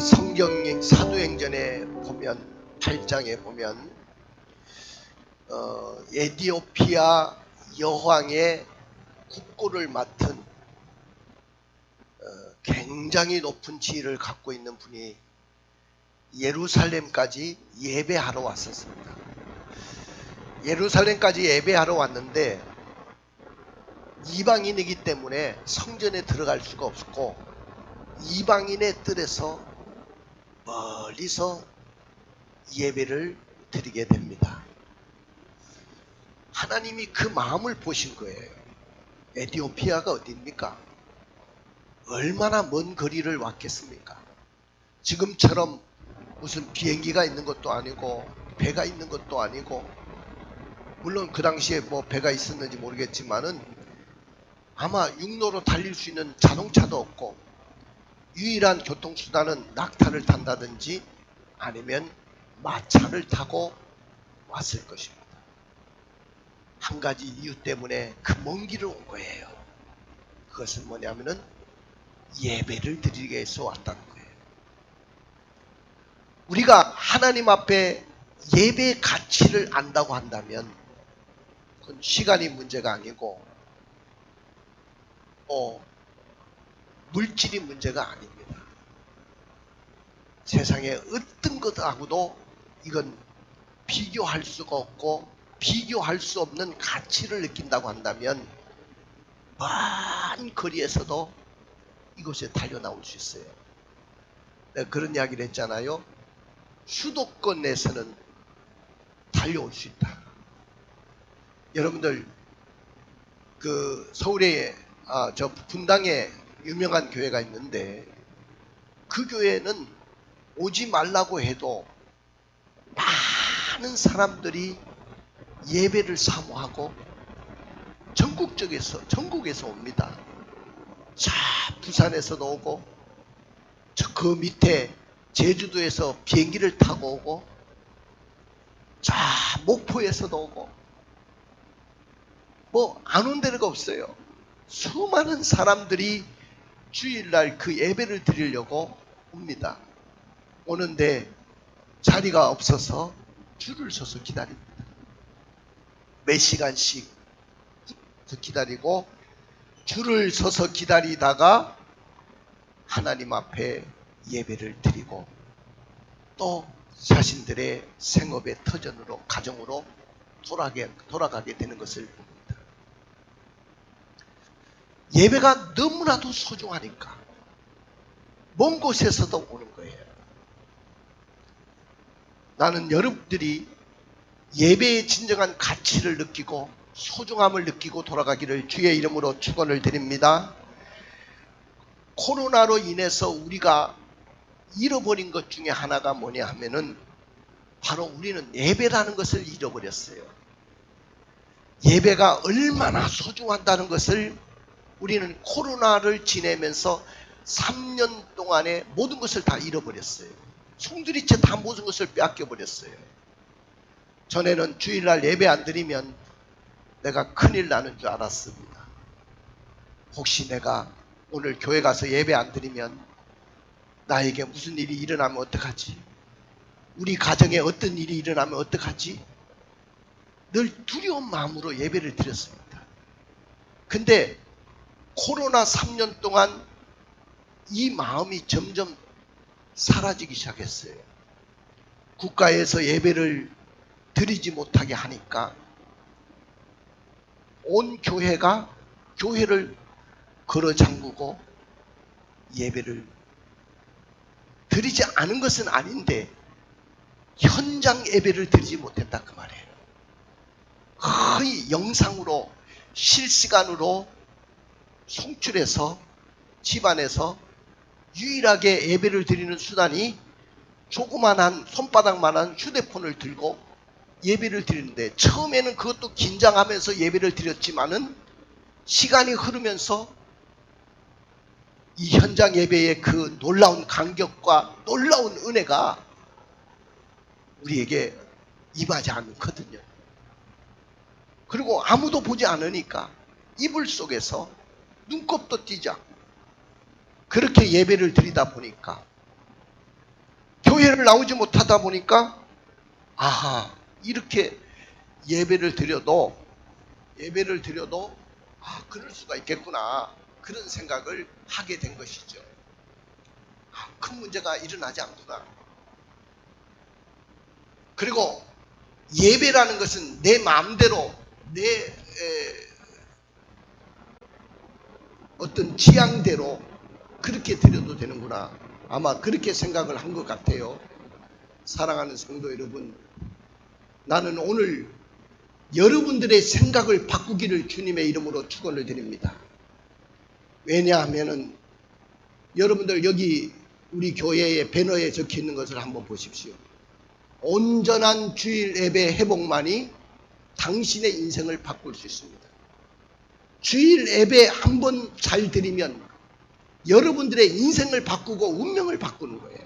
성경 사도행전에 보면 8장에 보면 에디오피아 여왕의 국고를 맡은 굉장히 높은 지위를 갖고 있는 분이 예루살렘까지 예배하러 왔었습니다. 예루살렘까지 예배하러 왔는데 이방인이기 때문에 성전에 들어갈 수가 없었고 이방인의 뜰에서 멀리서 예배를 드리게 됩니다. 하나님이 그 마음을 보신 거예요. 에티오피아가 어디입니까? 얼마나 먼 거리를 왔겠습니까? 지금처럼 무슨 비행기가 있는 것도 아니고 배가 있는 것도 아니고, 물론 그 당시에 뭐 배가 있었는지 모르겠지만은 아마 육로로 달릴 수 있는 자동차도 없고 유일한 교통수단은 낙타를 탄다든지 아니면 마차를 타고 왔을 것입니다. 한 가지 이유 때문에 그 먼 길을 온 거예요. 그것은 뭐냐면은 예배를 드리기 위해서 왔다는 거예요. 우리가 하나님 앞에 예배의 가치를 안다고 한다면 그건 시간이 문제가 아니고 물질이 문제가 아닙니다. 세상에 어떤 것하고도 이건 비교할 수가 없고 비교할 수 없는 가치를 느낀다고 한다면 먼 거리에서도 이곳에 달려나올 수 있어요. 내가 그런 이야기를 했잖아요. 수도권에서는 달려올 수 있다. 여러분들 그 서울에 저 분당에 유명한 교회가 있는데 그 교회는 오지 말라고 해도 많은 사람들이 예배를 사모하고 전국에서 옵니다. 자, 부산에서도 오고 저 그 밑에 제주도에서 비행기를 타고 오고 자, 목포에서도 오고 뭐 안 온 데가 없어요. 수많은 사람들이 주일날 그 예배를 드리려고 옵니다. 오는데 자리가 없어서 줄을 서서 기다립니다. 몇 시간씩 기다리고 줄을 서서 기다리다가 하나님 앞에 예배를 드리고 또 자신들의 생업의 터전으로 가정으로 돌아가게 되는 것을 봅니다. 예배가 너무나도 소중하니까 먼 곳에서도 오는 거예요. 나는 여러분들이 예배의 진정한 가치를 느끼고 소중함을 느끼고 돌아가기를 주의 이름으로 축원을 드립니다. 코로나로 인해서 우리가 잃어버린 것 중에 하나가 뭐냐 하면은 바로 우리는 예배라는 것을 잃어버렸어요. 예배가 얼마나 소중하다는 것을 우리는 코로나를 지내면서 3년 동안에 모든 것을 다 잃어버렸어요. 송두리째 다 모든 것을 빼앗겨버렸어요. 전에는 주일날 예배 안 드리면 내가 큰일 나는 줄 알았습니다. 혹시 내가 오늘 교회 가서 예배 안 드리면 나에게 무슨 일이 일어나면 어떡하지? 우리 가정에 어떤 일이 일어나면 어떡하지? 늘 두려운 마음으로 예배를 드렸습니다. 근데 코로나 3년 동안 이 마음이 점점 사라지기 시작했어요. 국가에서 예배를 드리지 못하게 하니까 온 교회가 교회를 걸어 잠그고 예배를 드리지 않은 것은 아닌데 현장 예배를 드리지 못했다 그 말이에요. 거의 영상으로 실시간으로 송출해서 집안에서 유일하게 예배를 드리는 수단이 조그만한 손바닥만한 휴대폰을 들고 예배를 드리는데, 처음에는 그것도 긴장하면서 예배를 드렸지만은 시간이 흐르면서 이 현장 예배의 그 놀라운 감격과 놀라운 은혜가 우리에게 임하지 않거든요. 그리고 아무도 보지 않으니까 이불 속에서 눈곱도 띄지 않고 그렇게 예배를 드리다 보니까 교회를 나오지 못하다 보니까 아하, 이렇게 예배를 드려도 그럴 수가 있겠구나, 그런 생각을 하게 된 것이죠. 큰 문제가 일어나지 않구나. 그리고 예배라는 것은 내 마음대로 내 어떤 취향대로 그렇게 드려도 되는구나, 아마 그렇게 생각을 한 것 같아요. 사랑하는 성도 여러분, 나는 오늘 여러분들의 생각을 바꾸기를 주님의 이름으로 축원을 드립니다. 왜냐하면은 여러분들 여기 우리 교회의 배너에 적혀 있는 것을 한번 보십시오. 온전한 주일 예배 회복만이 당신의 인생을 바꿀 수 있습니다. 주일 예배 한 번 잘 드리면 여러분들의 인생을 바꾸고 운명을 바꾸는 거예요.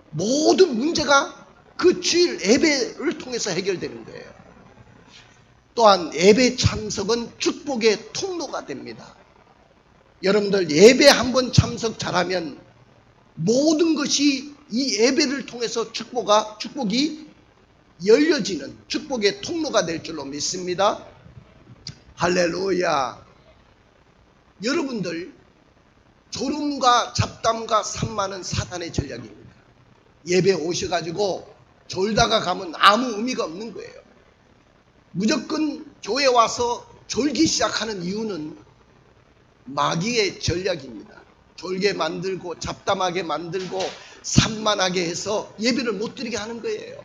모든 문제가 그 주일 예배를 통해서 해결되는 거예요. 또한 예배 참석은 축복의 통로가 됩니다. 여러분들 예배 한 번 참석 잘하면 모든 것이 이 예배를 통해서 축복이 열려지는 축복의 통로가 될 줄로 믿습니다. 할렐루야. 여러분들 졸음과 잡담과 산만은 사탄의 전략입니다. 예배 오셔가지고 졸다가 가면 아무 의미가 없는 거예요. 무조건 교회 와서 졸기 시작하는 이유는 마귀의 전략입니다. 졸게 만들고 잡담하게 만들고 산만하게 해서 예배를 못 드리게 하는 거예요.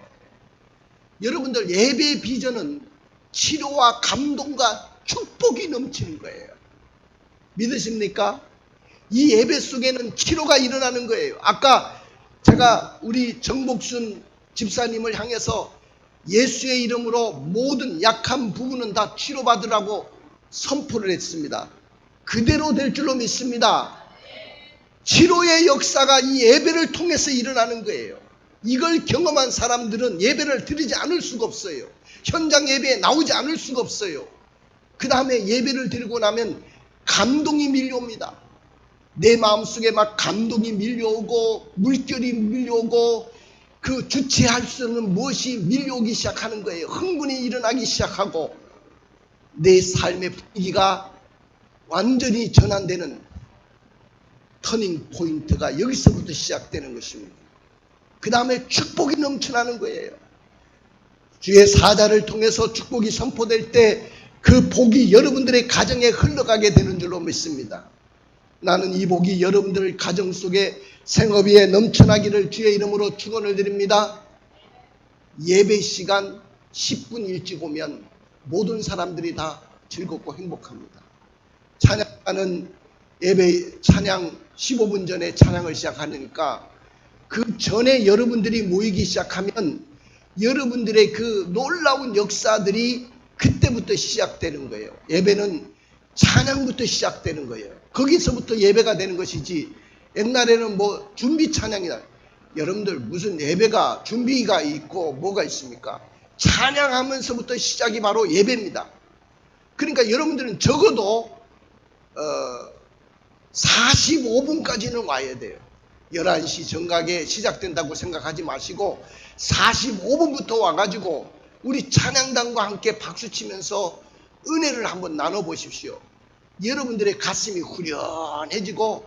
여러분들 예배의 비전은 치료와 감동과 축복이 넘치는 거예요. 믿으십니까? 이 예배 속에는 치료가 일어나는 거예요. 아까 제가 우리 정복순 집사님을 향해서 예수의 이름으로 모든 약한 부분은 다 치료받으라고 선포를 했습니다. 그대로 될 줄로 믿습니다. 치료의 역사가 이 예배를 통해서 일어나는 거예요. 이걸 경험한 사람들은 예배를 드리지 않을 수가 없어요. 현장 예배에 나오지 않을 수가 없어요. 그 다음에 예배를 드리고 나면 감동이 밀려옵니다. 내 마음속에 막 감동이 밀려오고 물결이 밀려오고 그 주체할 수 없는 무엇이 밀려오기 시작하는 거예요. 흥분이 일어나기 시작하고 내 삶의 분위기가 완전히 전환되는 터닝 포인트가 여기서부터 시작되는 것입니다. 그 다음에 축복이 넘쳐나는 거예요. 주의 사자를 통해서 축복이 선포될 때 그 복이 여러분들의 가정에 흘러가게 되는 줄로 믿습니다. 나는 이 복이 여러분들 가정 속에 생업 위에 넘쳐나기를 주의 이름으로 축원을 드립니다. 예배 시간 10분 일찍 오면 모든 사람들이 다 즐겁고 행복합니다. 찬양하는 예배 찬양 15분 전에 찬양을 시작하니까 그 전에 여러분들이 모이기 시작하면 여러분들의 그 놀라운 역사들이 그때부터 시작되는 거예요. 예배는 찬양부터 시작되는 거예요. 거기서부터 예배가 되는 것이지 옛날에는 뭐 준비 찬양이다. 여러분들 무슨 예배가 준비가 있고 뭐가 있습니까? 찬양하면서부터 시작이 바로 예배입니다. 그러니까 여러분들은 적어도 45분까지는 와야 돼요. 11시 정각에 시작된다고 생각하지 마시고 45분부터 와가지고 우리 찬양단과 함께 박수치면서 은혜를 한번 나눠보십시오. 여러분들의 가슴이 후련해지고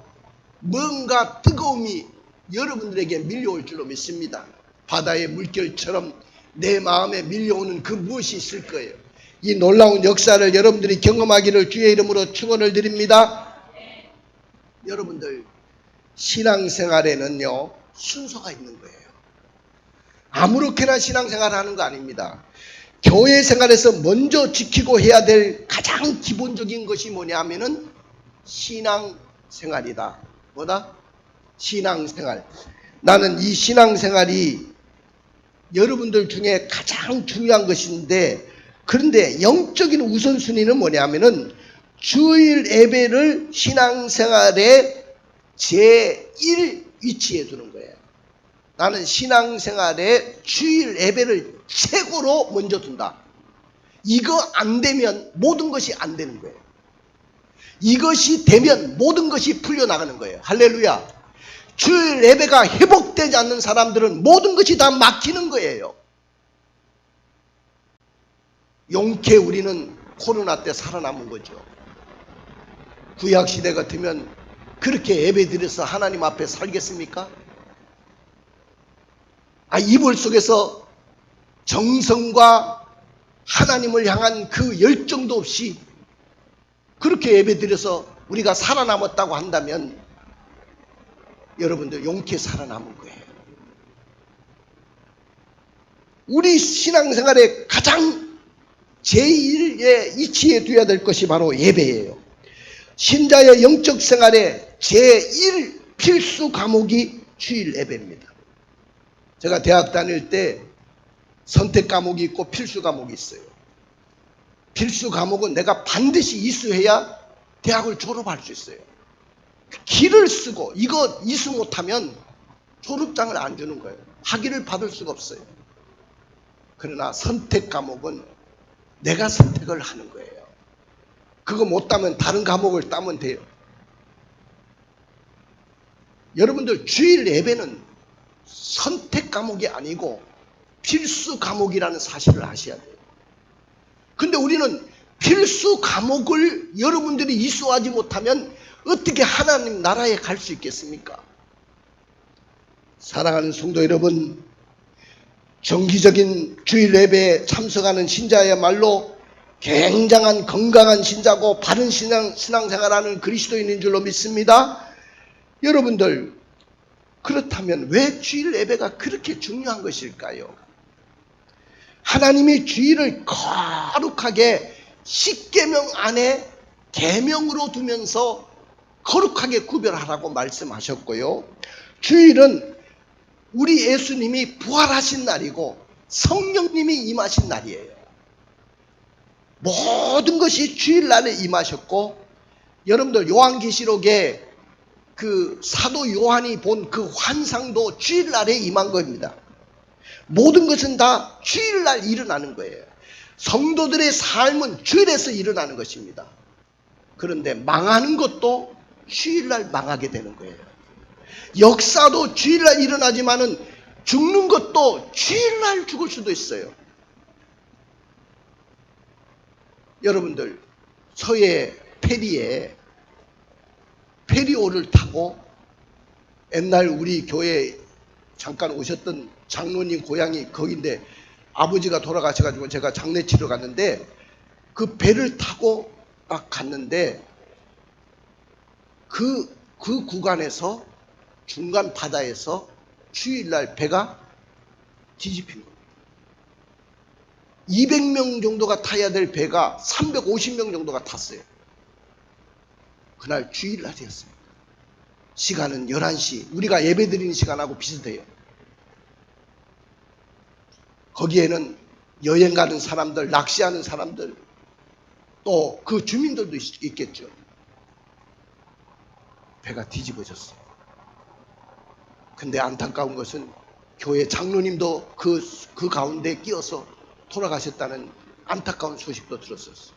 뭔가 뜨거움이 여러분들에게 밀려올 줄로 믿습니다. 바다의 물결처럼 내 마음에 밀려오는 그 무엇이 있을 거예요. 이 놀라운 역사를 여러분들이 경험하기를 주의 이름으로 축원을 드립니다. 여러분들 신앙생활에는요 순서가 있는 거예요. 아무렇게나 신앙생활을 하는 거 아닙니다. 교회 생활에서 먼저 지키고 해야 될 가장 기본적인 것이 뭐냐 하면은 신앙생활이다. 뭐다? 신앙생활. 나는 이 신앙생활이 여러분들 중에 가장 중요한 것인데, 그런데 영적인 우선순위는 뭐냐 하면은 주일 예배를 신앙생활의 제1 위치에 두는 거예요. 나는 신앙생활에 주일 예배를 최고로 먼저 둔다. 이거 안 되면 모든 것이 안 되는 거예요. 이것이 되면 모든 것이 풀려나가는 거예요. 할렐루야. 주일 예배가 회복되지 않는 사람들은 모든 것이 다 막히는 거예요. 용케 우리는 코로나 때 살아남은 거죠. 구약시대 같으면 그렇게 예배드려서 하나님 앞에 살겠습니까? 이불 속에서 정성과 하나님을 향한 그 열정도 없이 그렇게 예배드려서 우리가 살아남았다고 한다면 여러분들 용케 살아남은 거예요. 우리 신앙생활에 가장 제1의 이치에 두어야 될 것이 바로 예배예요. 신자의 영적 생활의 제1 필수 과목이 주일 예배입니다. 제가 대학 다닐 때 선택 과목이 있고 필수 과목이 있어요. 필수 과목은 내가 반드시 이수해야 대학을 졸업할 수 있어요. 기를 쓰고 이거 이수 못하면 졸업장을 안 주는 거예요. 학위를 받을 수가 없어요. 그러나 선택 과목은 내가 선택을 하는 거예요. 그거 못 따면 다른 과목을 따면 돼요. 여러분들 주일 예배는 선택 과목이 아니고 필수 과목이라는 사실을 아셔야 돼요. 근데 우리는 필수 과목을 여러분들이 이수하지 못하면 어떻게 하나님 나라에 갈 수 있겠습니까? 사랑하는 성도 여러분, 정기적인 주일 예배에 참석하는 신자야말로 굉장한 건강한 신자고 바른 신앙생활하는 그리스도인인 줄로 믿습니다. 여러분들, 그렇다면 왜 주일 예배가 그렇게 중요한 것일까요? 하나님이 주일을 거룩하게 십계명 안에 계명으로 두면서 거룩하게 구별하라고 말씀하셨고요. 주일은 우리 예수님이 부활하신 날이고 성령님이 임하신 날이에요. 모든 것이 주일날에 임하셨고, 여러분들 요한계시록에 그 사도 요한이 본 그 환상도 주일날에 임한 겁니다. 모든 것은 다 주일날 일어나는 거예요. 성도들의 삶은 주일에서 일어나는 것입니다. 그런데 망하는 것도 주일날 망하게 되는 거예요. 역사도 주일날 일어나지만은 죽는 것도 주일날 죽을 수도 있어요. 여러분들, 서해 페리에 페리오를 타고 옛날 우리 교회에 잠깐 오셨던 장로님 고향이 거기인데 아버지가 돌아가셔가지고 제가 장례 치러 갔는데 그 배를 타고 막 갔는데 그 구간에서 중간 바다에서 주일날 배가 뒤집힌 겁니다. 200명 정도가 타야 될 배가 350명 정도가 탔어요. 그날 주일날이었습니다. 시간은 11시, 우리가 예배드리는 시간하고 비슷해요. 거기에는 여행 가는 사람들, 낚시하는 사람들, 또 그 주민들도 있겠죠. 배가 뒤집어졌어요. 근데 안타까운 것은 교회 장로님도 그 가운데 끼어서 돌아가셨다는 안타까운 소식도 들었었어요.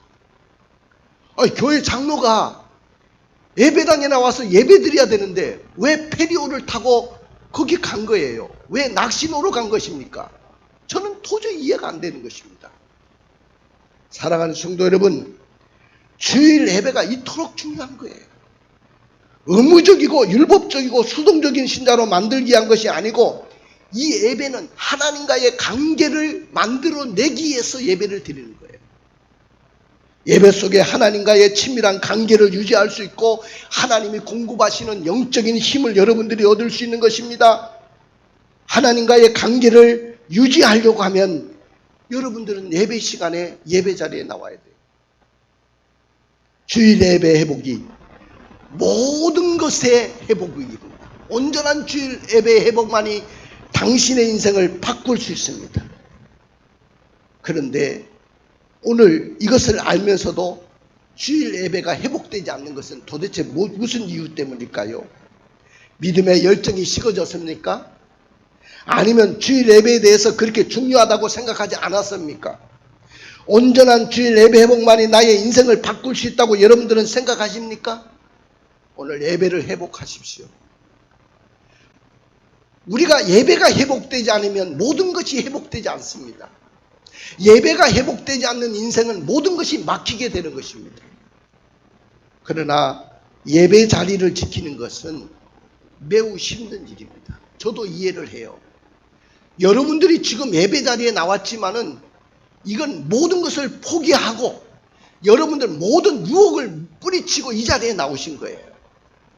교회 장로가 예배당에 나와서 예배드려야 되는데 왜 페리오를 타고 거기 간 거예요? 왜 낚시노로 간 것입니까? 저는 도저히 이해가 안 되는 것입니다. 사랑하는 성도 여러분, 주일 예배가 이토록 중요한 거예요. 의무적이고 율법적이고 수동적인 신자로 만들기 위한 것이 아니고 이 예배는 하나님과의 관계를 만들어내기 위해서 예배를 드리는 거예요. 예배 속에 하나님과의 친밀한 관계를 유지할 수 있고 하나님이 공급하시는 영적인 힘을 여러분들이 얻을 수 있는 것입니다. 하나님과의 관계를 유지하려고 하면 여러분들은 예배 시간에 예배 자리에 나와야 돼요. 주일 예배 회복이 모든 것의 회복입니다. 온전한 주일 예배 회복만이 당신의 인생을 바꿀 수 있습니다. 그런데 오늘 이것을 알면서도 주일 예배가 회복되지 않는 것은 도대체 무슨 이유 때문일까요? 믿음의 열정이 식어졌습니까? 아니면 주일 예배에 대해서 그렇게 중요하다고 생각하지 않았습니까? 온전한 주일 예배 회복만이 나의 인생을 바꿀 수 있다고 여러분들은 생각하십니까? 오늘 예배를 회복하십시오. 우리가 예배가 회복되지 않으면 모든 것이 회복되지 않습니다. 예배가 회복되지 않는 인생은 모든 것이 막히게 되는 것입니다. 그러나 예배 자리를 지키는 것은 매우 힘든 일입니다. 저도 이해를 해요. 여러분들이 지금 예배 자리에 나왔지만은 이건 모든 것을 포기하고 여러분들 모든 유혹을 뿌리치고 이 자리에 나오신 거예요.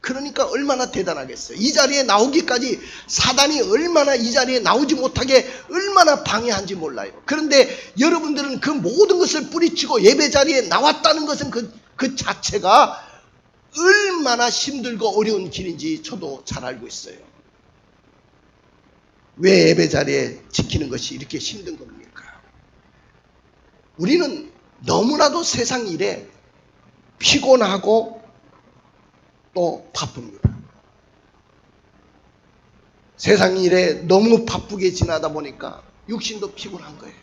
그러니까 얼마나 대단하겠어요. 이 자리에 나오기까지 사단이 얼마나 이 자리에 나오지 못하게 얼마나 방해한지 몰라요. 그런데 여러분들은 그 모든 것을 뿌리치고 예배 자리에 나왔다는 것은 그 자체가 얼마나 힘들고 어려운 길인지 저도 잘 알고 있어요. 왜 예배 자리에 지키는 것이 이렇게 힘든 겁니까? 우리는 너무나도 세상 일에 피곤하고 또 바쁩니다. 세상 일에 너무 바쁘게 지나다 보니까 육신도 피곤한 거예요.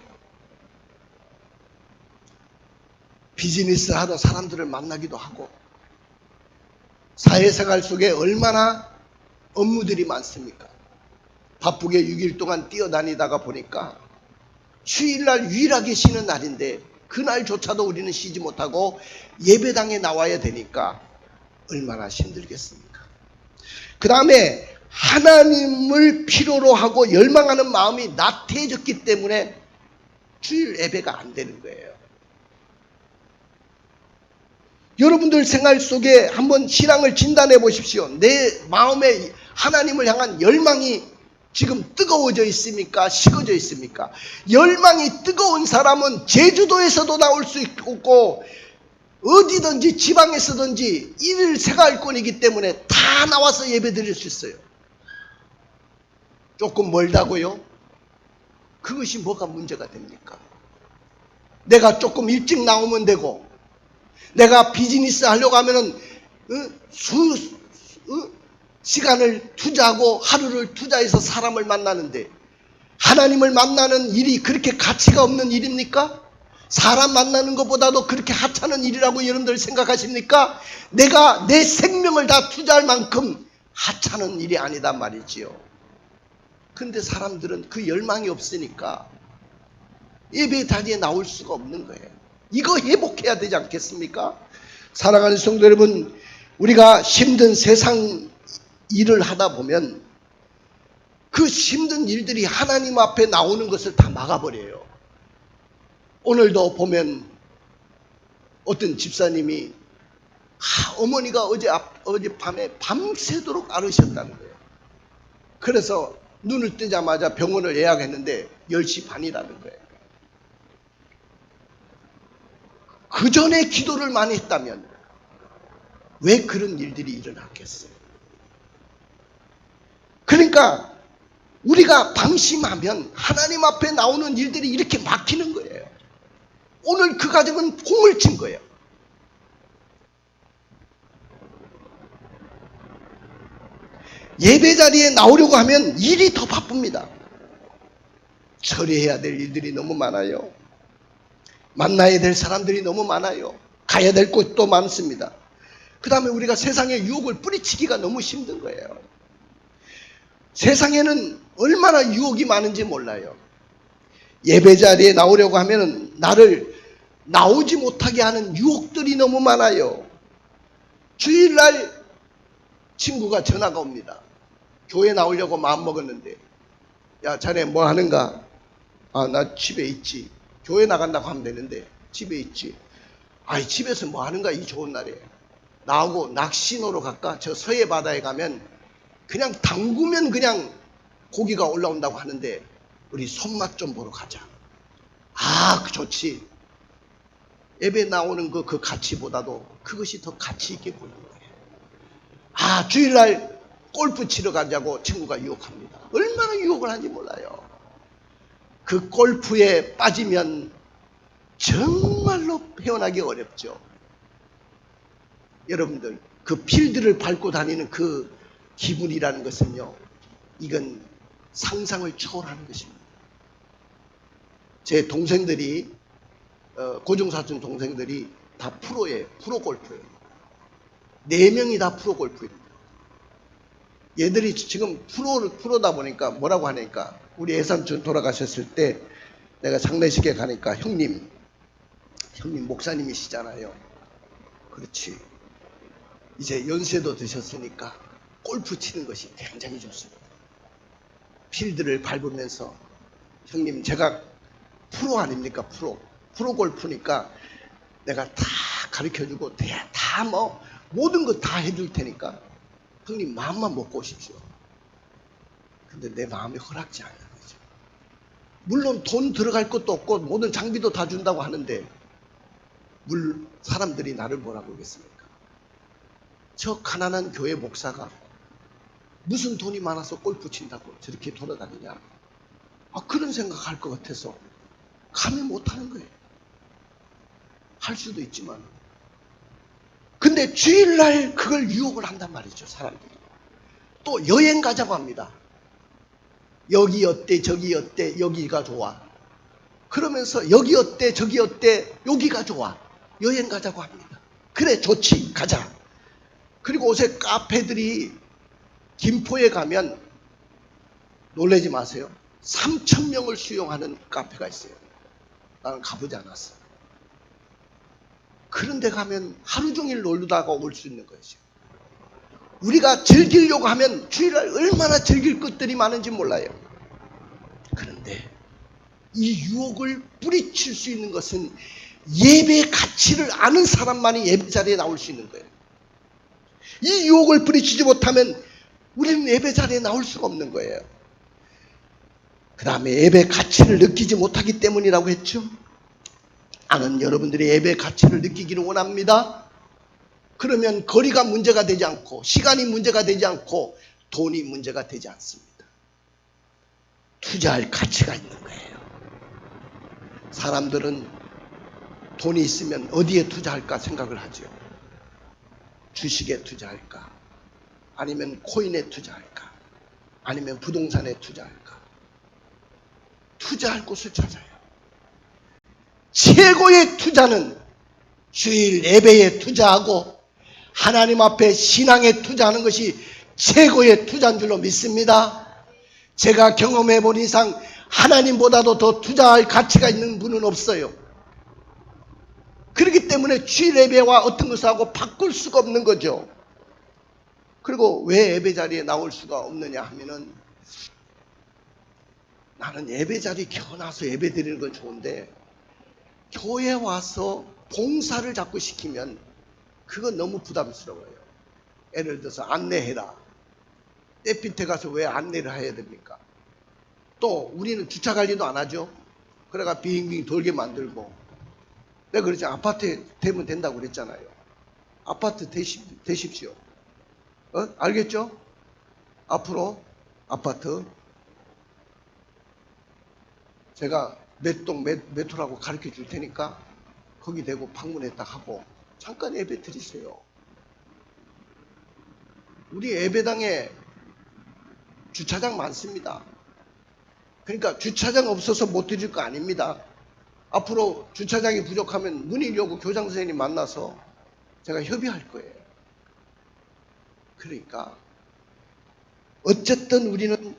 비즈니스 하러 사람들을 만나기도 하고 사회생활 속에 얼마나 업무들이 많습니까? 바쁘게 6일 동안 뛰어다니다가 보니까 주일날 유일하게 쉬는 날인데 그날조차도 우리는 쉬지 못하고 예배당에 나와야 되니까 얼마나 힘들겠습니까? 그 다음에 하나님을 필요로 하고 열망하는 마음이 나태해졌기 때문에 주일 예배가 안 되는 거예요. 여러분들 생활 속에 한번 신앙을 진단해 보십시오. 내 마음에 하나님을 향한 열망이 지금 뜨거워져 있습니까? 식어져 있습니까? 열망이 뜨거운 사람은 제주도에서도 나올 수 있고 어디든지 지방에서든지 일 생활권이기 때문에 다 나와서 예배 드릴 수 있어요. 조금 멀다고요? 그것이 뭐가 문제가 됩니까? 내가 조금 일찍 나오면 되고 내가 비즈니스 하려고 하면은 시간을 투자하고 하루를 투자해서 사람을 만나는데 하나님을 만나는 일이 그렇게 가치가 없는 일입니까? 사람 만나는 것보다도 그렇게 하찮은 일이라고 여러분들 생각하십니까? 내가 내 생명을 다 투자할 만큼 하찮은 일이 아니다 말이지요. 근데 사람들은 그 열망이 없으니까 예배 자리에 나올 수가 없는 거예요. 이거 회복해야 되지 않겠습니까? 사랑하는 성도 여러분, 우리가 힘든 세상 일을 하다 보면 그 힘든 일들이 하나님 앞에 나오는 것을 다 막아버려요. 오늘도 보면 어떤 집사님이 어머니가 어젯밤에 밤새도록 앓으셨다는 거예요. 그래서 눈을 뜨자마자 병원을 예약했는데 10시 반이라는 거예요. 그 전에 기도를 많이 했다면 왜 그런 일들이 일어났겠어요? 그러니까 우리가 방심하면 하나님 앞에 나오는 일들이 이렇게 막히는 거예요. 오늘 그 가정은 공을 친 거예요. 예배 자리에 나오려고 하면 일이 더 바쁩니다. 처리해야 될 일들이 너무 많아요. 만나야 될 사람들이 너무 많아요. 가야 될 곳도 많습니다. 그 다음에 우리가 세상의 유혹을 뿌리치기가 너무 힘든 거예요. 세상에는 얼마나 유혹이 많은지 몰라요. 예배 자리에 나오려고 하면 나를 나오지 못하게 하는 유혹들이 너무 많아요. 주일날 친구가 전화가 옵니다. 교회 나오려고 마음먹었는데 야 자네 뭐 하는가? 아 나 집에 있지. 교회 나간다고 하면 되는데 집에 있지. 아이 집에서 뭐 하는가 이 좋은 날에. 나하고 낚시노로 갈까? 저 서해 바다에 가면 그냥 담그면 그냥 고기가 올라온다고 하는데 우리 손맛 좀 보러 가자. 아 좋지. 예배 나오는 그 가치보다도 그것이 더 가치 있게 보이는 거예요. 아 주일날 골프 치러 가자고 친구가 유혹합니다. 얼마나 유혹을 하는지 몰라요. 그 골프에 빠지면 정말로 헤어나기 어렵죠. 여러분들 그 필드를 밟고 다니는 그 기분이라는 것은요, 이건 상상을 초월하는 것입니다. 제 동생들이 고종사촌 동생들이 다 프로예요. 프로 골프예요. 4명이 다 프로 골프입니다. 얘들이 지금 프로다 보니까 뭐라고 하니까, 우리 애삼촌 돌아가셨을 때 내가 장례식에 가니까 형님 목사님이시잖아요. 그렇지. 이제 연세도 드셨으니까 골프 치는 것이 굉장히 좋습니다. 필드를 밟으면서, 형님 제가 프로 아닙니까? 프로 골프니까 내가 다 가르쳐주고 다 모든 거 다 해줄 테니까 형님 마음만 먹고 오십시오. 근데 내 마음이 허락지 않는 거죠. 물론 돈 들어갈 것도 없고 모든 장비도 다 준다고 하는데 사람들이 나를 뭐라고 하겠습니까? 저 가난한 교회 목사가 무슨 돈이 많아서 골프 친다고 저렇게 돌아다니냐, 그런 생각할 것 같아서 감히 못하는 거예요. 할 수도 있지만. 근데 주일날 그걸 유혹을 한단 말이죠, 사람들이. 또 여행 가자고 합니다. 여기 어때, 저기 어때, 여기가 좋아. 그러면서 여기 어때, 저기 어때, 여기가 좋아. 여행 가자고 합니다. 그래, 좋지, 가자. 그리고 요새 카페들이 김포에 가면 놀라지 마세요. 3,000명을 수용하는 카페가 있어요. 나는 가보지 않았어. 그런 데 가면 하루 종일 놀다가 올 수 있는 거죠. 우리가 즐기려고 하면 주일날 얼마나 즐길 것들이 많은지 몰라요. 그런데 이 유혹을 뿌리칠 수 있는 것은 예배의 가치를 아는 사람만이 예배 자리에 나올 수 있는 거예요. 이 유혹을 뿌리치지 못하면 우리는 예배 자리에 나올 수가 없는 거예요. 그 다음에 예배의 가치를 느끼지 못하기 때문이라고 했죠. 나는 여러분들이 예배의 가치를 느끼기를 원합니다. 그러면 거리가 문제가 되지 않고 시간이 문제가 되지 않고 돈이 문제가 되지 않습니다. 투자할 가치가 있는 거예요. 사람들은 돈이 있으면 어디에 투자할까 생각을 하죠. 주식에 투자할까? 아니면 코인에 투자할까? 아니면 부동산에 투자할까? 투자할 곳을 찾아요. 최고의 투자는 주일 예배에 투자하고 하나님 앞에 신앙에 투자하는 것이 최고의 투자인 줄로 믿습니다. 제가 경험해 본 이상 하나님보다도 더 투자할 가치가 있는 분은 없어요. 그렇기 때문에 주일 예배와 어떤 것을 하고 바꿀 수가 없는 거죠. 그리고 왜 예배 자리에 나올 수가 없느냐 하면은, 나는 예배 자리 겨나서 예배 드리는 건 좋은데 교회 와서 봉사를 자꾸 시키면 그건 너무 부담스러워요. 예를 들어서 안내해라. 떼빛에 가서 왜 안내를 해야 됩니까? 또 우리는 주차 관리도 안 하죠. 그래가 빙빙 돌게 만들고. 내가 그러지, 아파트에 되면 된다고 그랬잖아요. 아파트 되십시오. 알겠죠? 앞으로 아파트 제가 몇 동 몇 호라고 가르쳐 줄 테니까 거기 대고 방문했다 하고 잠깐 예배 드리세요. 우리 예배당에 주차장 많습니다. 그러니까 주차장 없어서 못 드릴 거 아닙니다. 앞으로 주차장이 부족하면 문의려고 교장 선생님 만나서 제가 협의할 거예요. 그러니까 어쨌든 우리는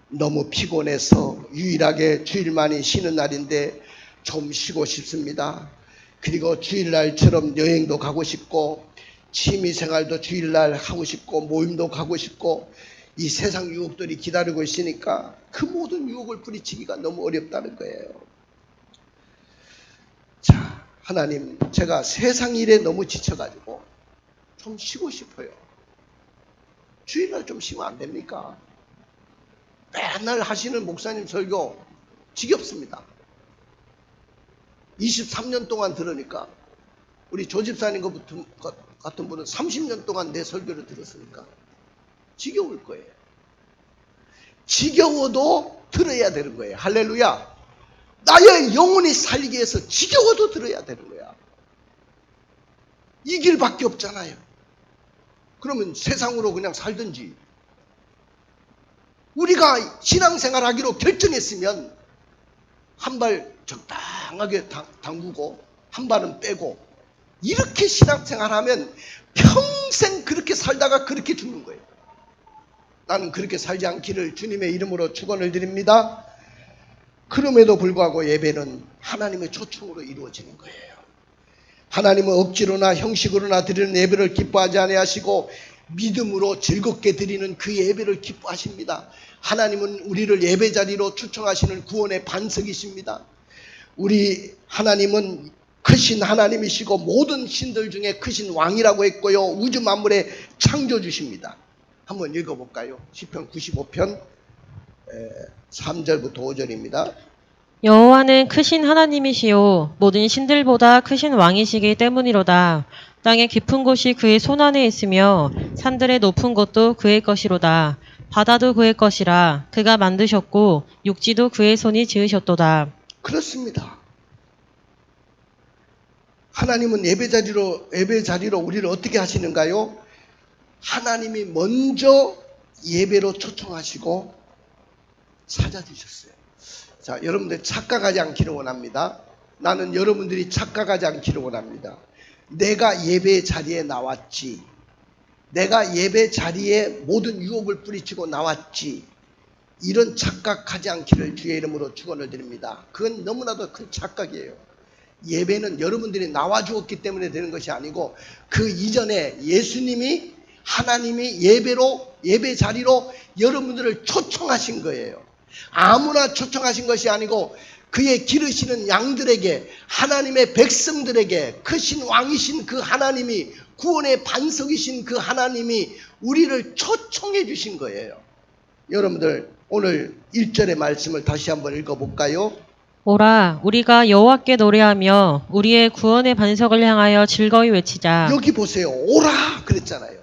너무 피곤해서 유일하게 주일만이 쉬는 날인데 좀 쉬고 싶습니다. 그리고 주일날처럼 여행도 가고 싶고 취미생활도 주일날 하고 싶고 모임도 가고 싶고 이 세상 유혹들이 기다리고 있으니까 그 모든 유혹을 뿌리치기가 너무 어렵다는 거예요. 자, 하나님, 제가 세상 일에 너무 지쳐가지고 좀 쉬고 싶어요. 주일날 좀 쉬면 안 됩니까? 맨날 하시는 목사님 설교 지겹습니다. 23년 동안 들으니까, 우리 조 집사님 같은 분은 30년 동안 내 설교를 들었으니까 지겨울 거예요. 지겨워도 들어야 되는 거예요. 할렐루야. 나의 영혼이 살기 위해서 지겨워도 들어야 되는 거야. 이 길밖에 없잖아요. 그러면 세상으로 그냥 살든지. 우리가 신앙생활 하기로 결정했으면 한 발 적당하게 담그고 한 발은 빼고 이렇게 신앙생활하면 평생 그렇게 살다가 그렇게 죽는 거예요. 나는 그렇게 살지 않기를 주님의 이름으로 축원을 드립니다. 그럼에도 불구하고 예배는 하나님의 초청으로 이루어지는 거예요. 하나님은 억지로나 형식으로나 드리는 예배를 기뻐하지 아니하시고 믿음으로 즐겁게 드리는 그 예배를 기뻐하십니다. 하나님은 우리를 예배 자리로 초청하시는 구원의 반석이십니다. 우리 하나님은 크신 하나님이시고 모든 신들 중에 크신 왕이라고 했고요. 우주 만물의 창조주십니다. 한번 읽어볼까요? 시편 95편 3절부터 5절입니다. 여호와는 크신 하나님이시요 모든 신들보다 크신 왕이시기 때문이로다. 땅의 깊은 곳이 그의 손안에 있으며 산들의 높은 곳도 그의 것이로다. 바다도 그의 것이라. 그가 만드셨고 육지도 그의 손이 지으셨도다. 그렇습니다. 하나님은 예배 자리로 우리를 어떻게 하시는가요? 하나님이 먼저 예배로 초청하시고 찾아주셨어요. 자, 여러분들 착각하지 않기를 원합니다. 나는 여러분들이 착각하지 않기를 원합니다. 내가 예배 자리에 나왔지. 내가 예배 자리에 모든 유혹을 뿌리치고 나왔지. 이런 착각하지 않기를 주의 이름으로 축원을 드립니다. 그건 너무나도 큰 착각이에요. 예배는 여러분들이 나와주었기 때문에 되는 것이 아니고 그 이전에 예수님이 하나님이 예배 자리로 여러분들을 초청하신 거예요. 아무나 초청하신 것이 아니고 그의 기르시는 양들에게 하나님의 백성들에게 크신 왕이신 그 하나님이 구원의 반석이신 그 하나님이 우리를 초청해 주신 거예요. 여러분들 오늘 1절의 말씀을 다시 한번 읽어볼까요? 오라 우리가 여호와께 노래하며 우리의 구원의 반석을 향하여 즐거이 외치자. 여기 보세요. 오라 그랬잖아요.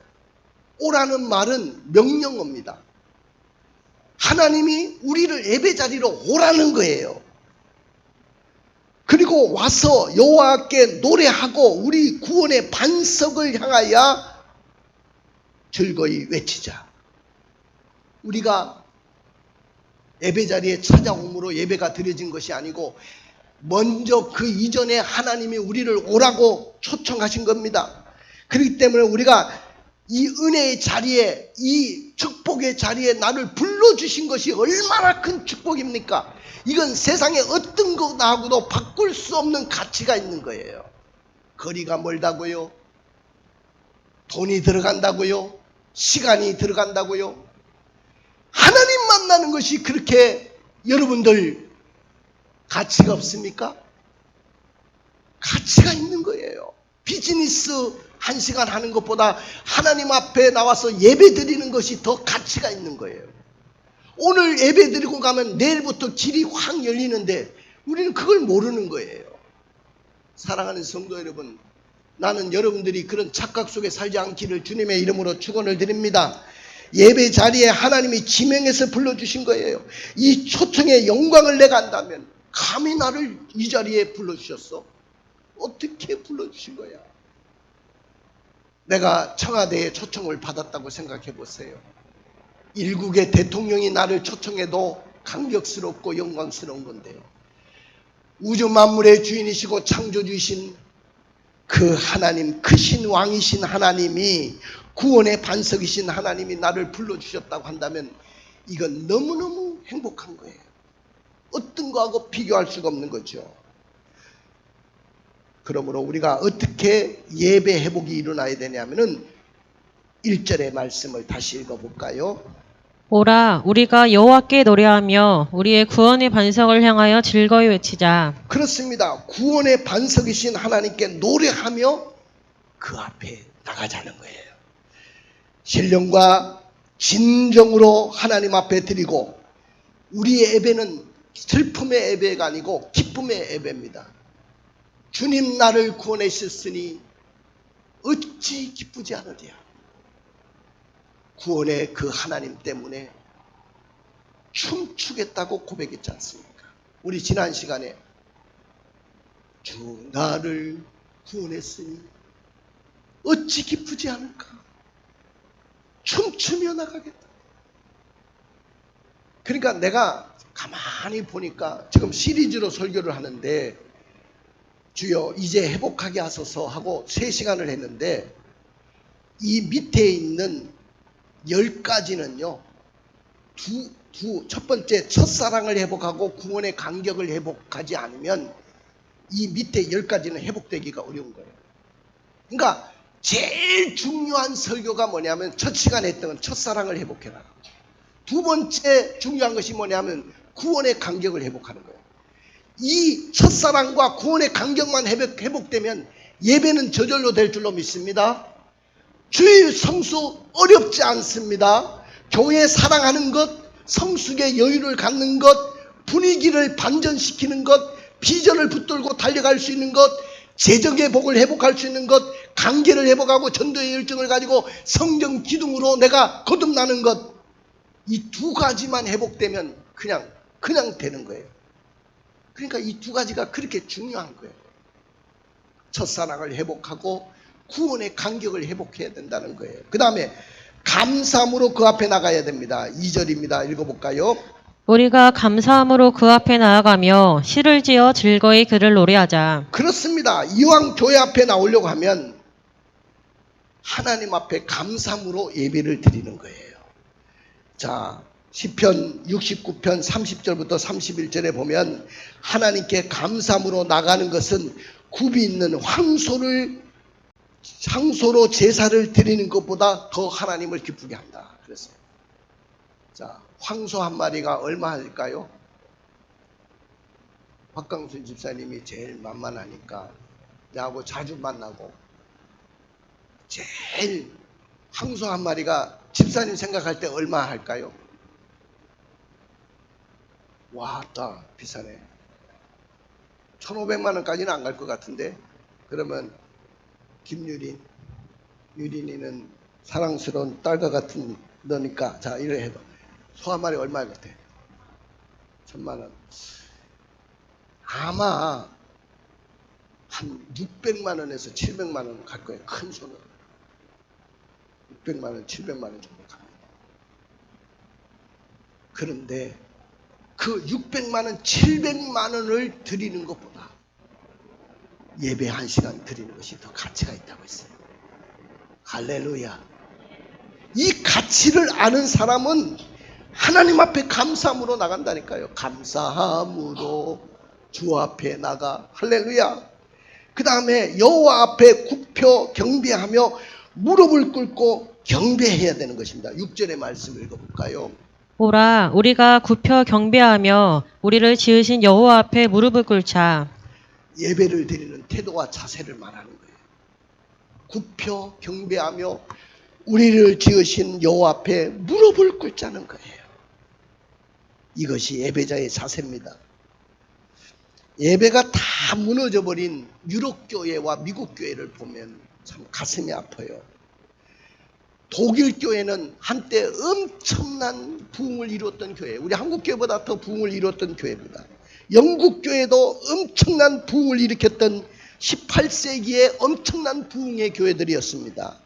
오라는 말은 명령어입니다. 하나님이 우리를 예배 자리로 오라는 거예요. 그리고 와서 여호와께 노래하고 우리 구원의 반석을 향하여 즐거이 외치자. 우리가 예배 자리에 찾아옴으로 예배가 드려진 것이 아니고 먼저 그 이전에 하나님이 우리를 오라고 초청하신 겁니다. 그렇기 때문에 우리가 이 은혜의 자리에, 이 축복의 자리에 나를 불러주신 것이 얼마나 큰 축복입니까? 이건 세상에 어떤 것하고도 바꿀 수 없는 가치가 있는 거예요. 거리가 멀다고요? 돈이 들어간다고요? 시간이 들어간다고요? 하나님 만나는 것이 그렇게 여러분들 가치가 없습니까? 가치가 있는 거예요. 비즈니스 1시간 하는 것보다 하나님 앞에 나와서 예배 드리는 것이 더 가치가 있는 거예요. 오늘 예배 드리고 가면 내일부터 길이 확 열리는데 우리는 그걸 모르는 거예요. 사랑하는 성도 여러분, 나는 여러분들이 그런 착각 속에 살지 않기를 주님의 이름으로 축원을 드립니다. 예배 자리에 하나님이 지명해서 불러주신 거예요. 이 초청의 영광을 내가 안다면 감히 나를 이 자리에 불러주셨어? 어떻게 불러주신 거야? 내가 청와대에 초청을 받았다고 생각해 보세요. 일국의 대통령이 나를 초청해도 감격스럽고 영광스러운 건데요. 우주 만물의 주인이시고 창조주이신 그 하나님, 크신 왕이신 하나님이 구원의 반석이신 하나님이 나를 불러주셨다고 한다면 이건 너무너무 행복한 거예요. 어떤 거하고 비교할 수가 없는 거죠. 그러므로 우리가 어떻게 예배 회복이 일어나야 되냐면은 1절의 말씀을 다시 읽어볼까요? 오라 우리가 여호와께 노래하며 우리의 구원의 반석을 향하여 즐거이 외치자. 그렇습니다. 구원의 반석이신 하나님께 노래하며 그 앞에 나가자는 거예요. 신령과 진정으로 하나님 앞에 드리고 우리의 예배는 슬픔의 예배가 아니고 기쁨의 예배입니다. 주님 나를 구원하셨으니 어찌 기쁘지 않으랴. 구원의 그 하나님 때문에 춤추겠다고 고백했지 않습니까? 우리 지난 시간에 주 나를 구원했으니 어찌 기쁘지 않을까? 춤추며 나가겠다. 그러니까 내가 가만히 보니까 지금 시리즈로 설교를 하는데 주여 이제 회복하게 하소서 하고 3시간을 했는데 이 밑에 있는 10가지는요 첫 번째 첫사랑을 회복하고 구원의 간격을 회복하지 않으면 이 밑에 10가지는 회복되기가 어려운 거예요. 그러니까 제일 중요한 설교가 뭐냐면 첫 시간에 했던 건 첫사랑을 회복해라. 두 번째 중요한 것이 뭐냐면 구원의 간격을 회복하는 거예요. 이 첫사랑과 구원의 간격만 회복되면 예배는 저절로 될 줄로 믿습니다. 주일 성수 어렵지 않습니다. 교회 사랑하는 것, 성숙의 여유를 갖는 것, 분위기를 반전시키는 것, 비전을 붙들고 달려갈 수 있는 것, 재정의 복을 회복할 수 있는 것, 관계를 회복하고 전도의 열정을 가지고 성경 기둥으로 내가 거듭나는 것, 이 두 가지만 회복되면 그냥 되는 거예요. 그러니까 이 두 가지가 그렇게 중요한 거예요. 첫사랑을 회복하고 구원의 간격을 회복해야 된다는 거예요. 그 다음에 감사함으로 그 앞에 나가야 됩니다. 2절입니다. 읽어볼까요? 우리가 감사함으로 그 앞에 나아가며 시를 지어 즐거이 그를 노래하자. 그렇습니다. 이왕 교회 앞에 나오려고 하면 하나님 앞에 감사함으로 예배를 드리는 거예요. 자, 시편 69편 30절부터 31절에 보면 하나님께 감사함으로 나가는 것은 굽이 있는 황소로 제사를 드리는 것보다 더 하나님을 기쁘게 한다. 그랬어요. 자, 황소 한 마리가 얼마 할까요? 박강순 집사님이 제일 만만하니까 나하고 자주 만나고 제일 황소 한 마리가 집사님 생각할 때 얼마 할까요? 와따 비싸네. 1,500만 원까지는 안 갈 것 같은데. 그러면 유린이는 사랑스러운 딸과 같은 너니까 자 이래 해도 소 한 마리 얼마 같아? 1,000만 원. 아마 한 600만 원에서 700만 원 갈 거예요. 큰 소는 600만 원, 700만 원 정도 갑니다. 그런데 그 600만 원, 700만 원을 드리는 것보다 예배 1시간 드리는 것이 더 가치가 있다고 했어요. 할렐루야. 이 가치를 아는 사람은 하나님 앞에 감사함으로 나간다니까요. 감사함으로 주 앞에 나가. 할렐루야. 그 다음에 여호와 앞에 굽혀 경배하며 무릎을 꿇고 경배해야 되는 것입니다. 6절의 말씀을 읽어볼까요? 오라 우리가 굽혀 경배하며 우리를 지으신 여호와 앞에 무릎을 꿇자. 예배를 드리는 태도와 자세를 말하는 거예요. 굽혀 경배하며 우리를 지으신 여호와 앞에 무릎을 꿇자는 거예요. 이것이 예배자의 자세입니다. 예배가 다 무너져버린 유럽교회와 미국교회를 보면 참 가슴이 아파요. 독일 교회는 한때 엄청난 부흥을 이뤘던 교회, 우리 한국 교회보다 더 부흥을 이뤘던 교회입니다. 영국 교회도 엄청난 부흥을 일으켰던 18세기의 엄청난 부흥의 교회들이었습니다.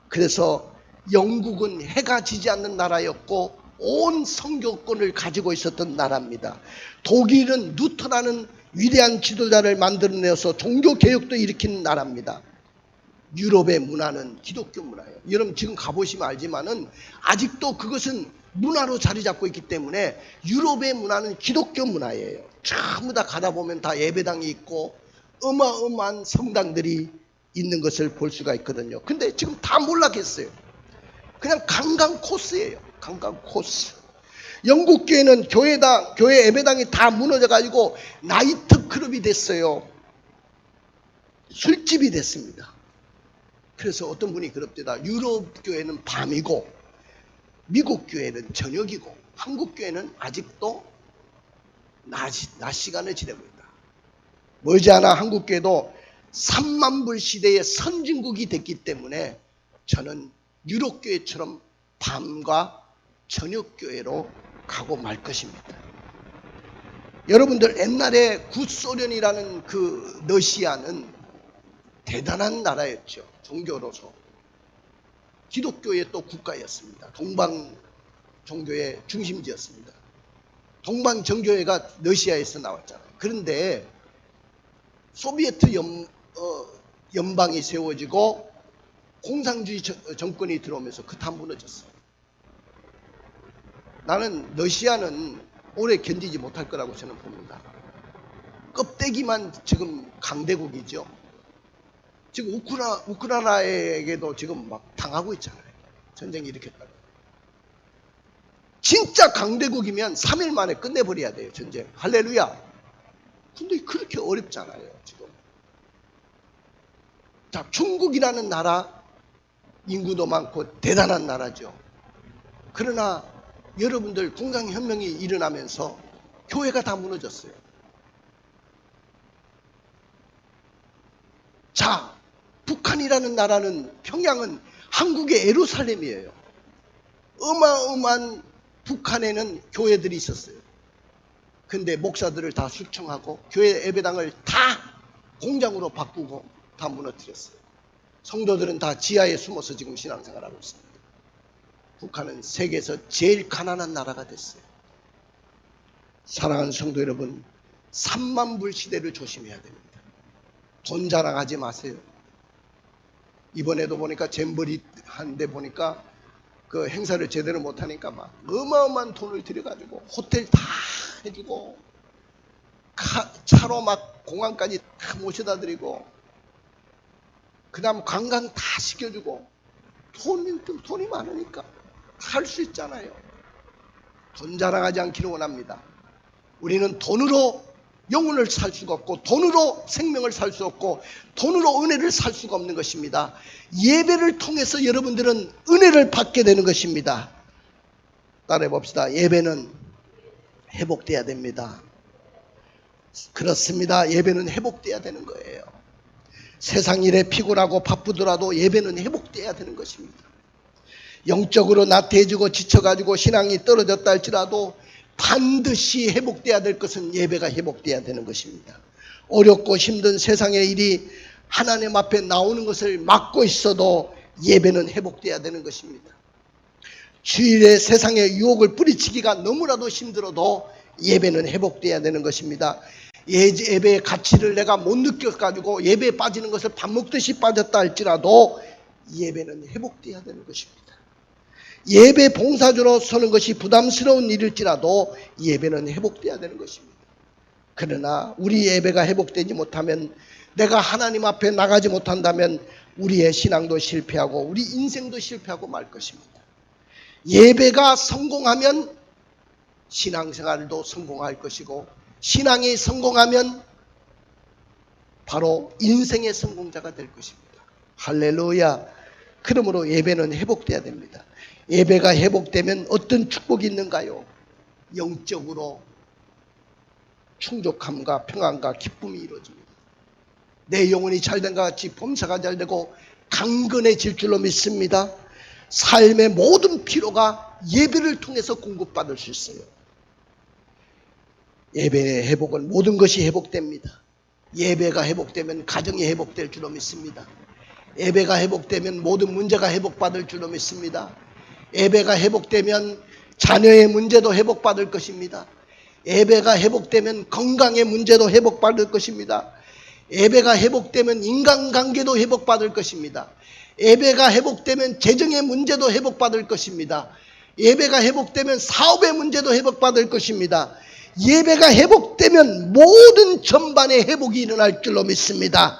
그래서 영국은 해가 지지 않는 나라였고 온 선교권을 가지고 있었던 나라입니다. 독일은 루터라는 위대한 지도자를 만들어내서 종교개혁도 일으킨 나라입니다. 유럽의 문화는 기독교 문화예요. 여러분 지금 가보시면 알지만은 아직도 그것은 문화로 자리 잡고 있기 때문에 유럽의 문화는 기독교 문화예요. 전부 다 가다 보면 다 예배당이 있고 어마어마한 성당들이 있는 것을 볼 수가 있거든요. 근데 지금 다 몰락했어요. 그냥 관광 코스예요. 관광 코스. 영국 교회는 교회 예배당이 다 무너져가지고 나이트 클럽이 됐어요. 술집이 됐습니다. 그래서 어떤 분이 그럽니다. 유럽 교회는 밤이고 미국 교회는 저녁이고 한국 교회는 아직도 낮 시간을 지내고 있다. 머지않아 한국 교회도 3만 불 시대의 선진국이 됐기 때문에 저는 유럽 교회처럼 밤과 저녁 교회로 가고 말 것입니다. 여러분들 옛날에 구소련이라는 그 러시아는 대단한 나라였죠. 종교로서. 기독교의 또 국가였습니다. 동방 종교의 중심지였습니다. 동방 정교회가 러시아에서 나왔잖아요. 그런데 소비에트 연방이 세워지고 공산주의 정권이 들어오면서 그 다 무너졌어요. 나는 러시아는 오래 견디지 못할 거라고 저는 봅니다. 껍데기만 지금 강대국이죠. 지금 우크라이나에게도 지금 막 당하고 있잖아요. 전쟁이 일으켰다고. 진짜 강대국이면 3일 만에 끝내버려야 돼요, 전쟁. 할렐루야. 근데 그렇게 어렵잖아요, 지금. 자, 중국이라는 나라, 인구도 많고 대단한 나라죠. 그러나 여러분들 공산혁명이 일어나면서 교회가 다 무너졌어요. 자, 북한이라는 나라는, 평양은 한국의 예루살렘이에요. 어마어마한 북한에는 교회들이 있었어요. 근데 목사들을 다 숙청하고 교회 예배당을 다 공장으로 바꾸고 다 무너뜨렸어요. 성도들은 다 지하에 숨어서 지금 신앙생활하고 있습니다. 북한은 세계에서 제일 가난한 나라가 됐어요. 사랑하는 성도 여러분, 3만 불 시대를 조심해야 됩니다. 돈 자랑하지 마세요. 이번에도 보니까 잼버리 한데 보니까 그 행사를 제대로 못하니까 막 어마어마한 돈을 들여가지고 호텔 다 해주고 차로 막 공항까지 다 모셔다 드리고 그 다음 관광 다 시켜주고 돈이 많으니까 할 수 있잖아요. 돈 자랑하지 않기를 원합니다. 우리는 돈으로 영혼을 살 수가 없고 돈으로 생명을 살 수 없고 돈으로 은혜를 살 수가 없는 것입니다. 예배를 통해서 여러분들은 은혜를 받게 되는 것입니다. 따라해 봅시다. 예배는 회복돼야 됩니다. 그렇습니다. 예배는 회복돼야 되는 거예요. 세상 일에 피곤하고 바쁘더라도 예배는 회복돼야 되는 것입니다. 영적으로 나태해지고 지쳐가지고 신앙이 떨어졌다 할지라도 반드시 회복돼야 될 것은 예배가 회복돼야 되는 것입니다. 어렵고 힘든 세상의 일이 하나님 앞에 나오는 것을 막고 있어도 예배는 회복돼야 되는 것입니다. 주일에 세상의 유혹을 뿌리치기가 너무나도 힘들어도 예배는 회복돼야 되는 것입니다. 예배의 가치를 내가 못 느껴가지고 예배에 빠지는 것을 밥 먹듯이 빠졌다 할지라도 예배는 회복돼야 되는 것입니다. 예배 봉사자로 서는 것이 부담스러운 일일지라도 예배는 회복돼야 되는 것입니다. 그러나 우리 예배가 회복되지 못하면, 내가 하나님 앞에 나가지 못한다면 우리의 신앙도 실패하고 우리 인생도 실패하고 말 것입니다. 예배가 성공하면 신앙생활도 성공할 것이고, 신앙이 성공하면 바로 인생의 성공자가 될 것입니다. 할렐루야. 그러므로 예배는 회복돼야 됩니다. 예배가 회복되면 어떤 축복이 있는가요? 영적으로 충족함과 평안과 기쁨이 이루어집니다. 내 영혼이 잘된 것 같이 범사가 잘되고 강건해질 줄로 믿습니다. 삶의 모든 필요가 예배를 통해서 공급받을 수 있어요. 예배의 회복은 모든 것이 회복됩니다. 예배가 회복되면 가정이 회복될 줄로 믿습니다. 예배가 회복되면 모든 문제가 회복받을 줄로 믿습니다. 예배가 회복되면 자녀의 문제도 회복받을 것입니다. 예배가 회복되면 건강의 문제도 회복받을 것입니다. 예배가 회복되면 인간관계도 회복받을 것입니다. 예배가 회복되면 재정의 문제도 회복받을 것입니다. 예배가 회복되면 사업의 문제도 회복받을 것입니다. 예배가 회복되면 모든 전반의 회복이 일어날 줄로 믿습니다.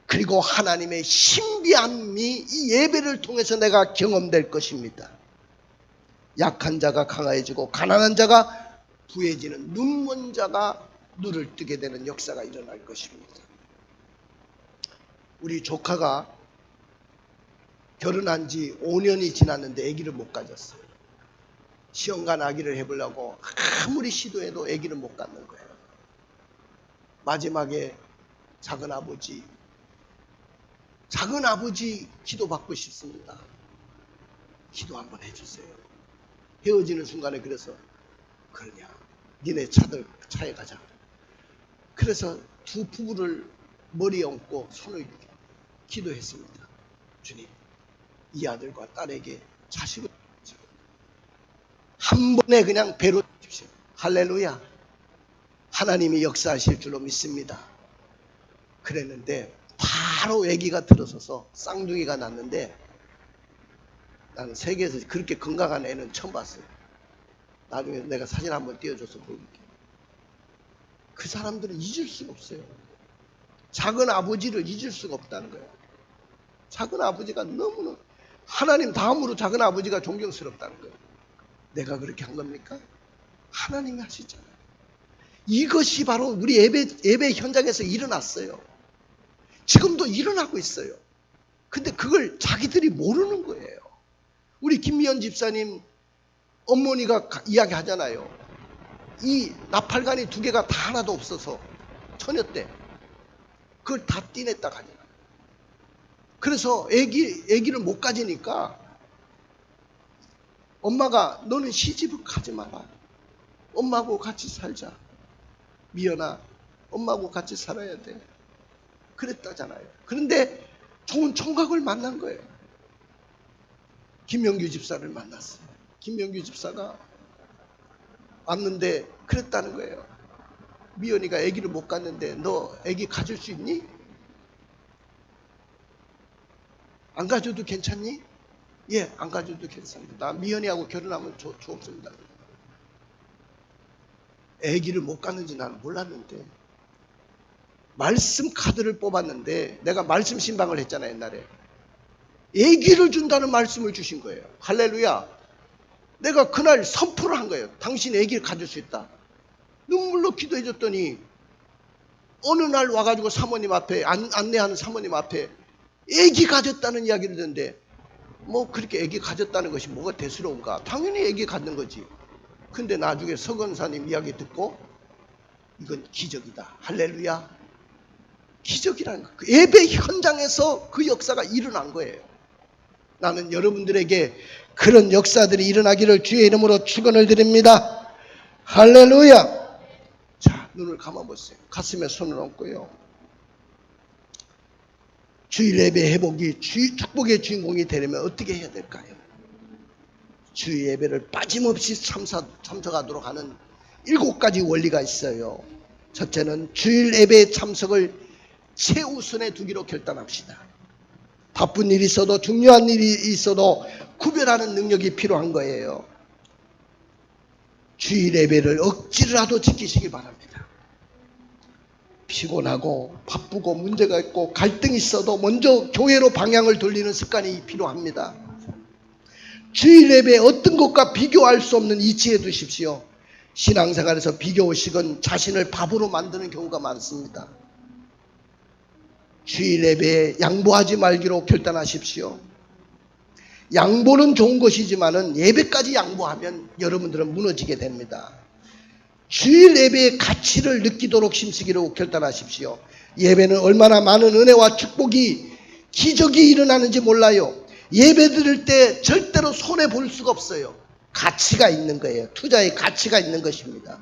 그리고 하나님의 신비함이 이 예배를 통해서 내가 경험될 것입니다. 약한 자가 강해지고 가난한 자가 부해지는, 눈먼 자가 눈을 뜨게 되는 역사가 일어날 것입니다. 우리 조카가 결혼한 지 5년이 지났는데 아기를 못 가졌어요. 시험관 아기를 해보려고 아무리 시도해도 아기를 못 갖는 거예요. 마지막에 작은 아버지 기도받고 싶습니다. 기도 한번 해주세요. 헤어지는 순간에 그래서, 그러냐, 니네 차에 가자. 그래서 두 부부를 머리에 얹고 손을 기도했습니다. 주님, 이 아들과 딸에게 자식을 한 번에 그냥 배로 주십시오. 할렐루야. 하나님이 역사하실 줄로 믿습니다. 그랬는데 바로 아기가 들어서서 쌍둥이가 났는데, 나는 세계에서 그렇게 건강한 애는 처음 봤어요. 나중에 내가 사진 한번 띄워줘서 보여줄게. 그 사람들은 잊을 수가 없어요. 작은 아버지를 잊을 수가 없다는 거예요. 작은 아버지가 너무나 하나님 다음으로 작은 아버지가 존경스럽다는 거예요. 내가 그렇게 한 겁니까? 하나님이 하시잖아요. 이것이 바로 우리 예배 현장에서 일어났어요. 지금도 일어나고 있어요. 근데 그걸 자기들이 모르는 거예요. 우리 김미연 집사님 어머니가 이야기하잖아요. 이 나팔관이 2개가 다 하나도 없어서 처녀 때 그걸 다 띠냈다 가잖아요. 그래서 애기를 못 가지니까 엄마가 너는 시집을 가지 마라. 엄마하고 같이 살자. 미연아, 엄마하고 같이 살아야 돼. 그랬다잖아요. 그런데 좋은 총각을 만난 거예요. 김명규 집사를 만났어요. 김명규 집사가 왔는데 그랬다는 거예요. 미연이가 아기를 못 갔는데 너 아기 가질 수 있니? 안 가져도 괜찮니? 예, 안 가져도 괜찮습니다. 나 미연이하고 결혼하면 좋습니다. 아기를 못 갔는지 나는 몰랐는데 말씀 카드를 뽑았는데 내가 말씀 신방을 했잖아요. 옛날에 아기를 준다는 말씀을 주신 거예요. 할렐루야. 내가 그날 선포를 한 거예요. 당신 아기를 가질 수 있다. 눈물로 기도해 줬더니 어느 날 와가지고 사모님 앞에 안내하는 사모님 앞에 아기 가졌다는 이야기를 듣는데 뭐 그렇게 아기 가졌다는 것이 뭐가 대수로운가? 당연히 아기 갖는 거지. 근데 나중에 서건사님 이야기 듣고 이건 기적이다. 할렐루야. 기적이라는 거. 그 예배 현장에서 그 역사가 일어난 거예요. 나는 여러분들에게 그런 역사들이 일어나기를 주의 이름으로 축원을 드립니다. 할렐루야. 자, 눈을 감아보세요. 가슴에 손을 얹고요. 주일 예배 회복이 축복의 주인공이 되려면 어떻게 해야 될까요? 주일 예배를 빠짐없이 참석하도록 하는 7가지 원리가 있어요. 첫째는 주일 예배 참석을 최우선에 두기로 결단합시다. 바쁜 일이 있어도 중요한 일이 있어도 구별하는 능력이 필요한 거예요. 주일 예배를 억지로라도 지키시기 바랍니다. 피곤하고 바쁘고 문제가 있고 갈등이 있어도 먼저 교회로 방향을 돌리는 습관이 필요합니다. 주일 예배 어떤 것과 비교할 수 없는 이치에 두십시오. 신앙생활에서 비교의식은 자신을 바보로 만드는 경우가 많습니다. 주일 예배에 양보하지 말기로 결단하십시오. 양보는 좋은 것이지만은 예배까지 양보하면 여러분들은 무너지게 됩니다. 주일 예배의 가치를 느끼도록 힘쓰기로 결단하십시오. 예배는 얼마나 많은 은혜와 축복이 기적이 일어나는지 몰라요. 예배 드릴 때 절대로 손해 볼 수가 없어요. 가치가 있는 거예요. 투자의 가치가 있는 것입니다.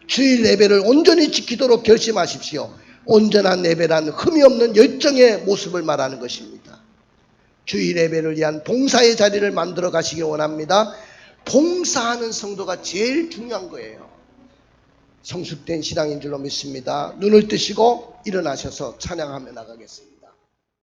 주일 예배를 온전히 지키도록 결심하십시오. 온전한 예배란 흠이 없는 열정의 모습을 말하는 것입니다. 주일 예배를 위한 봉사의 자리를 만들어 가시기 원합니다. 봉사하는 성도가 제일 중요한 거예요. 성숙된 신앙인 줄로 믿습니다. 눈을 뜨시고 일어나셔서 찬양하며 나가겠습니다.